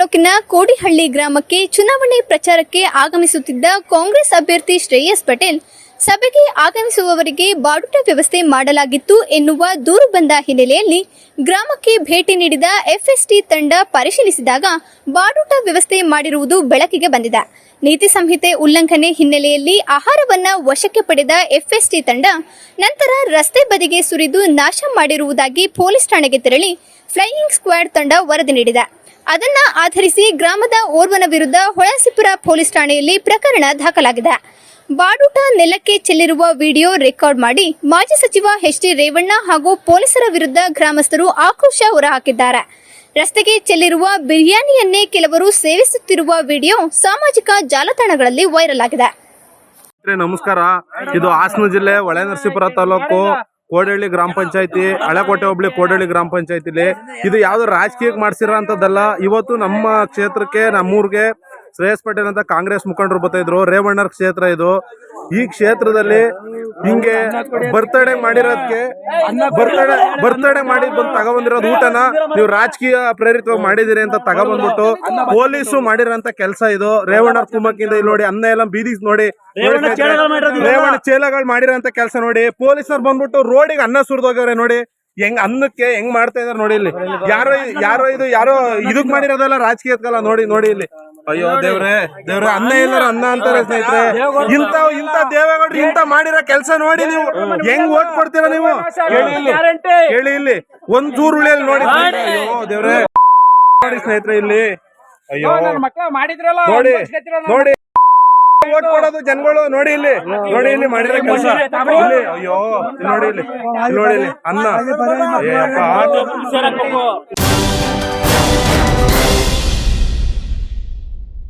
ತಾಲೂಕಿನ ಕೋಡಿಹಳ್ಳಿ ಗ್ರಾಮಕ್ಕೆ ಚುನಾವಣೆ ಪ್ರಚಾರಕ್ಕೆ ಆಗಮಿಸುತ್ತಿದ್ದ ಕಾಂಗ್ರೆಸ್ ಅಭ್ಯರ್ಥಿ ಶ್ರೇಯಸ್ ಪಟೇಲ್ ಸಭೆಗೆ ಆಗಮಿಸುವವರಿಗೆ ಬಾಡುಟ ವ್ಯವಸ್ಥೆ ಮಾಡಲಾಗಿತ್ತು ಎನ್ನುವ ದೂರು ಬಂದ ಹಿನ್ನೆಲೆಯಲ್ಲಿ ಗ್ರಾಮಕ್ಕೆ ಭೇಟಿ ನೀಡಿದ ಎಫ್ಎಸ್ಟಿ ತಂಡ ಪರಿಶೀಲಿಸಿದಾಗ ಬಾಡುಟ ವ್ಯವಸ್ಥೆ ಮಾಡಿರುವುದು ಬೆಳಕಿಗೆ ಬಂದಿದೆ. ನೀತಿ ಸಂಹಿತೆ ಉಲ್ಲಂಘನೆ ಹಿನ್ನೆಲೆಯಲ್ಲಿ ಆಹಾರವನ್ನ ವಶಕ್ಕೆ ಪಡೆದ ಎಫ್ಎಸ್ಟಿ ತಂಡ ನಂತರ ರಸ್ತೆ ಬದಿಗೆ ಸುರಿದು ನಾಶ ಮಾಡಿರುವುದಾಗಿ ಪೊಲೀಸ್ ಠಾಣೆಗೆ ತೆರಳಿ ಫ್ಲೈಯಿಂಗ್ ಸ್ಕ್ವಾಡ್ ತಂಡ ವರದಿ ನೀಡಿದೆ. ಅದನ್ನ ಆಧರಿಸಿ ಗ್ರಾಮದ ಓರ್ವನ ವಿರುದ್ಧ ಹೊಳಸಿಪುರ ಪೊಲೀಸ್ ಠಾಣೆಯಲ್ಲಿ ಪ್ರಕರಣ ದಾಖಲಾಗಿದೆ. ಬಾಡುಟ ನೆಲಕ್ಕೆ ಚೆಲ್ಲಿರುವ ವಿಡಿಯೋ ರೆಕಾರ್ಡ್ ಮಾಡಿ ಮಾಜಿ ಸಚಿವ ಎಚ್.ಡಿ. ರೇವಣ್ಣ ಹಾಗೂ ಪೊಲೀಸರ ವಿರುದ್ಧ ಗ್ರಾಮಸ್ಥರು ಆಕ್ರೋಶ ಹೊರಹಾಕಿದ್ದಾರೆ. ರಸ್ತೆಗೆ ಚೆಲ್ಲಿರುವ ಬಿರಿಯಾನಿಯನ್ನೇ ಕೆಲವರು ಸೇವಿಸುತ್ತಿರುವ ವಿಡಿಯೋ ಸಾಮಾಜಿಕ ಜಾಲತಾಣಗಳಲ್ಲಿ ವೈರಲ್ ಆಗಿದೆ. ನಮಸ್ಕಾರ. ಇದು ಹಾಸನ ಜಿಲ್ಲೆ ಹೊಳೆನರಸೀಪುರ ತಾಲೂಕು ಕೋಡಹಳ್ಳಿ ಗ್ರಾಮ ಪಂಚಾಯತಿ, ಹಳೆಕೋಟೆ ಹೋಬಳಿ ಕೋಡಹಳ್ಳಿ ಗ್ರಾಮ ಪಂಚಾಯತಿಲಿ. ಇದು ಯಾವ್ದು ರಾಜಕೀಯಕ್ಕೆ ಮಾಡ್ಸಿರೋ ಅಂತದಲ್ಲ. ಇವತ್ತು ನಮ್ಮ ಕ್ಷೇತ್ರಕ್ಕೆ, ನಮ್ಮೂರ್ಗೆ ಶ್ರೇಯಸ್ ಪಟೇಲ್ ಅಂತ ಕಾಂಗ್ರೆಸ್ ಮುಖಂಡರು ಬರ್ತಾ ಇದ್ರು. ರೇವಣ್ಣರ ಕ್ಷೇತ್ರ ಇದು. ಈ ಕ್ಷೇತ್ರದಲ್ಲಿ ಹಿಂಗೆ ಬರ್ತಡೇ ಮಾಡಿರೋದಕ್ಕೆ ಬರ್ತಡೇ ಮಾಡಿ ಬಂದು ತಗೊಬಂದಿರೋದು ಊಟನ ನೀವು ರಾಜಕೀಯ ಪ್ರೇರಿತವಾಗಿ ಮಾಡಿದಿರಿ ಅಂತ ತಗೊಬಂದ್ಬಿಟ್ಟು ಪೊಲೀಸು ಮಾಡಿರೋಂತ ಕೆಲಸ ಇದು. ರೇವಣ್ಣರ ಕುಮ್ಮಕ್ಕಿಂದ ಇಲ್ಲಿ ನೋಡಿ, ಅನ್ನ ಎಲ್ಲ ಬೀದಿ ನೋಡಿ, ರೇವಣ್ಣ ಚೇಲಗಳು ಮಾಡಿರೋಂತ ಕೆಲಸ ನೋಡಿ. ಪೊಲೀಸರು ಬಂದ್ಬಿಟ್ಟು ರೋಡಿಗೆ ಅನ್ನ ಸುರಿದೋಗ್ಯವ್ರೆ ನೋಡಿ. ಹೆಂಗ್ ಅನ್ನಕ್ಕೆ ಹೆಂಗ್ ಮಾಡ್ತಾ ಇದಾರೆ ನೋಡಿ. ಇಲ್ಲಿ ಯಾರೋ ಇದಕ್ ಮಾಡಿರೋದಲ್ಲ, ರಾಜಕೀಯಕ್ಕಲ್ಲ. ನೋಡಿ ಇಲ್ಲಿ. ಅಯ್ಯೋ ದೇವ್ರೆ ಅನ್ನ ಇಲ್ಲಾರ ಅನ್ನ ಅಂತಾರೆ ಸ್ನೇಹಿತರೆ. ಇಂಥ ದೇವೇಗೌಡರು ಇಂಥ ಮಾಡಿರೋ ಕೆಲಸ ನೋಡಿ. ನೀವು ಹೆಂಗ್ ಓಟ್ ಕೊಡ್ತೀರಾ ನೀವು? ಕೇಳಿ ಇಲ್ಲಿ ಒಂದ್ ಚೂರು ಉಳಿಯಲ್ಲಿ ನೋಡಿ. ಅಯ್ಯೋ ದೇವ್ರೆ ನೋಡಿ ಸ್ನೇಹಿತರೆ ಇಲ್ಲಿ. ಅಯ್ಯೋ ನೋಡಿ ಓಟ್ ಕೊಡೋದು ಜನಗಳು ನೋಡಿ ಇಲ್ಲಿ ಮಾಡಿರೋ ಕೆಲಸ ಇಲ್ಲಿ. ಅಯ್ಯೋ ನೋಡಿ ಇಲ್ಲಿ ಅನ್ನ.